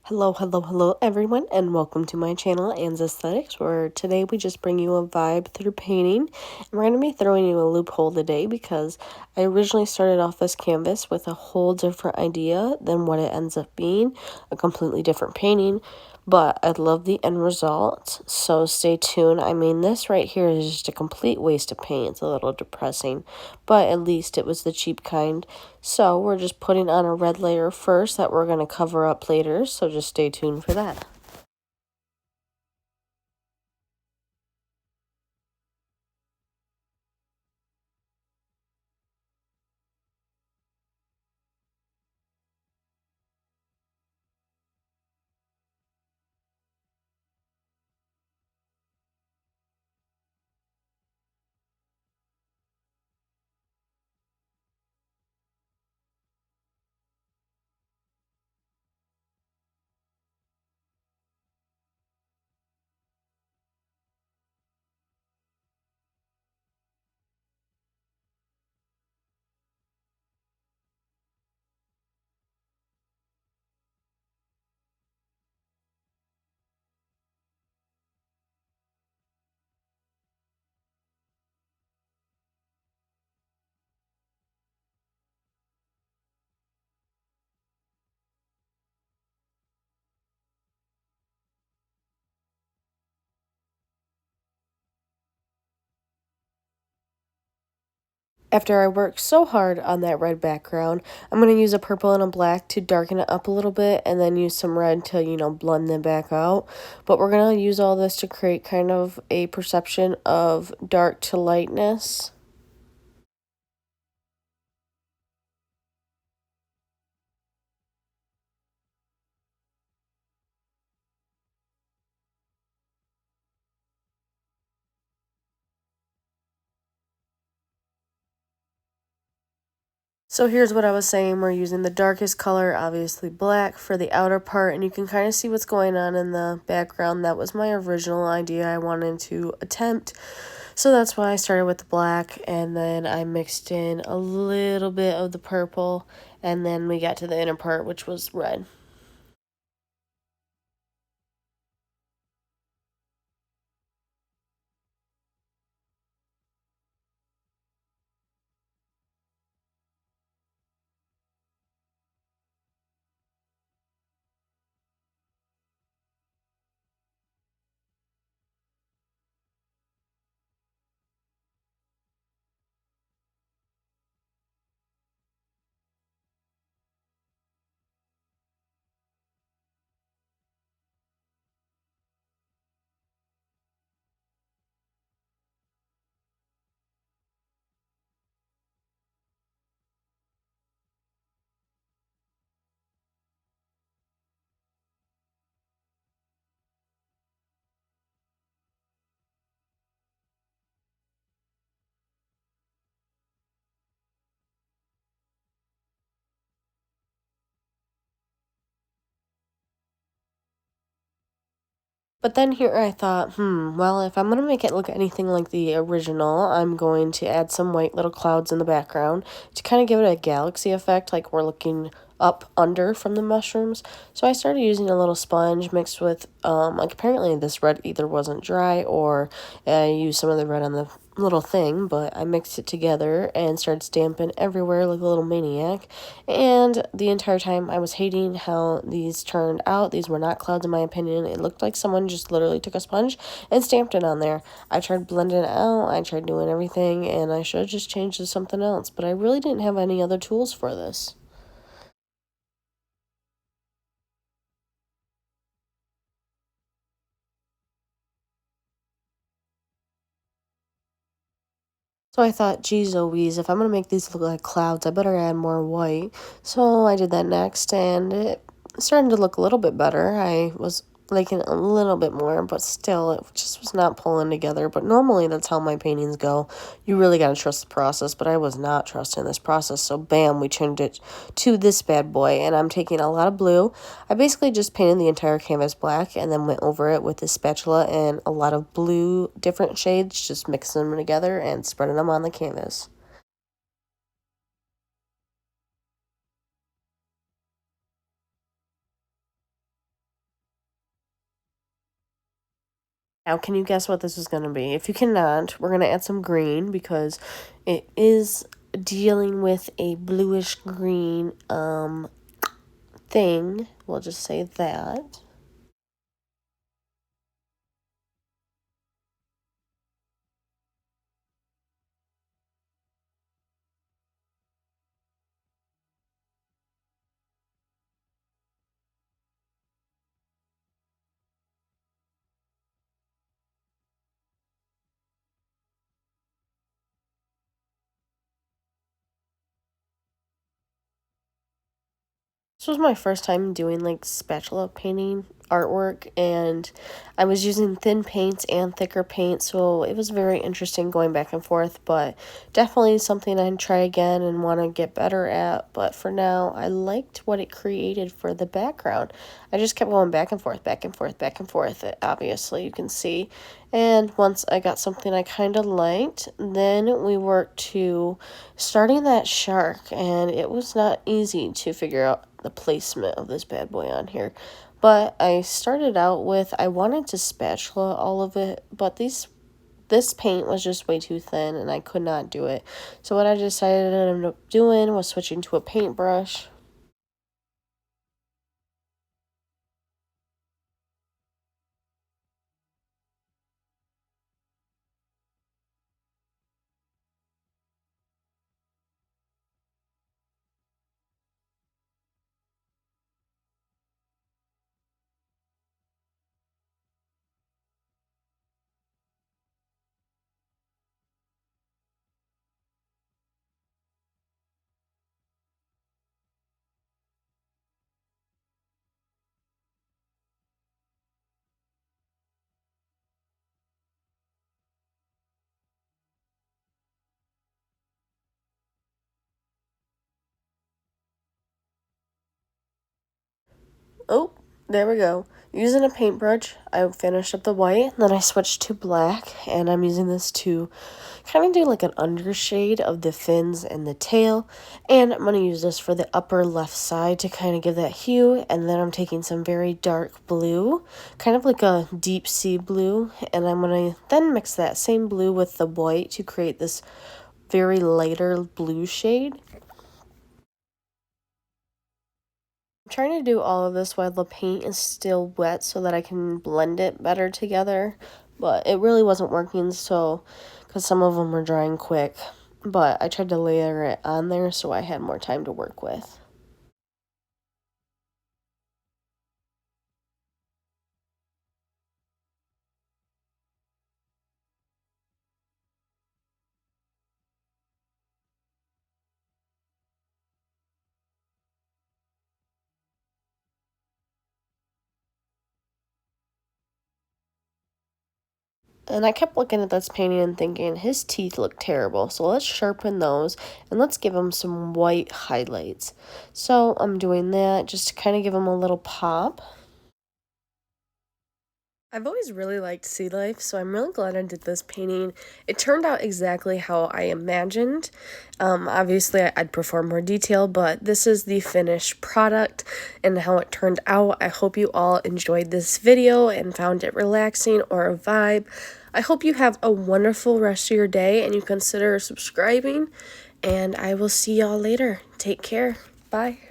Hello everyone, and welcome to my channel, Anne's Aesthetics, where today we just bring you a vibe through painting. And we're going to be throwing you a loophole today because I originally started off this canvas with a whole different idea than what it ends up being, a completely different painting. But I love the end result, so stay tuned. I mean, this right here is just a complete waste of paint. It's a little depressing, but at least it was the cheap kind. So we're just putting on a red layer first that we're going to cover up later, so just stay tuned for that. After I work so hard on that red background, I'm going to use a purple and a black to darken it up a little bit and then use some red to, blend them back out. But we're going to use all this to create kind of a perception of dark to lightness. So here's what I was saying. We're using the darkest color, obviously black, for the outer part, and you can kind of see what's going on in the background. That was my original idea I wanted to attempt. So that's why I started with the black, and then I mixed in a little bit of the purple, and then we got to the inner part, which was red. But then here I thought, well, if I'm going to make it look anything like the original, I'm going to add some white little clouds in the background to kind of give it a galaxy effect, like we're looking up under from the mushrooms. So I started using a little sponge mixed with, like apparently this red either wasn't dry or I used some of the red on the little thing, but I mixed it together and started stamping everywhere like a little maniac. And the entire time I was hating how these turned out. These were not clouds in my opinion. It looked like someone just literally took a sponge and stamped it on there. I tried blending it out. I tried doing everything, and I should have just changed to something else, but I really didn't have any other tools for this. So I thought, geez Louise, if I'm going to make these look like clouds, I better add more white. So I did that next, and it started to look a little bit better. I was liking it a little bit more, but still, it just was not pulling together. But normally, that's how my paintings go. You really got to trust the process, but I was not trusting this process. So bam, we turned it to this bad boy, and I'm taking a lot of blue. I basically just painted the entire canvas black and then went over it with a spatula and a lot of blue different shades, just mixing them together and spreading them on the canvas. Now, can you guess what this is going to be? If you cannot, we're going to add some green because it is dealing with a bluish green thing. We'll just say that. This was my first time doing like spatula painting artwork, and I was using thin paints and thicker paint, so it was very interesting going back and forth, but definitely something I'd try again and want to get better at. But for now, I liked what it created for the background. I just kept going back and forth, back and forth, back and forth, obviously you can see. And once I got something I kind of liked, then we worked to starting that shark, and it was not easy to figure out the placement of this bad boy on here. But I started out with, I wanted to spatula all of it, but this paint was just way too thin and I could not do it. So what I decided to end up doing was switching to a paintbrush. Oh, there we go. Using a paintbrush, I finished up the white, then I switched to black, and I'm using this to kind of do like an undershade of the fins and the tail, and I'm going to use this for the upper left side to kind of give that hue, and then I'm taking some very dark blue, kind of like a deep sea blue, and I'm going to then mix that same blue with the white to create this very lighter blue shade. I'm trying to do all of this while the paint is still wet so that I can blend it better together, but it really wasn't working, so because some of them were drying quick, but I tried to layer it on there so I had more time to work with. And I kept looking at this painting and thinking, his teeth look terrible, so let's sharpen those and let's give him some white highlights. So I'm doing that just to kind of give him a little pop. I've always really liked sea life, so I'm really glad I did this painting. It turned out exactly how I imagined. Obviously, I'd prefer more detail, but this is the finished product and how it turned out. I hope you all enjoyed this video and found it relaxing or a vibe. I hope you have a wonderful rest of your day and you consider subscribing, and I will see y'all later. Take care. Bye.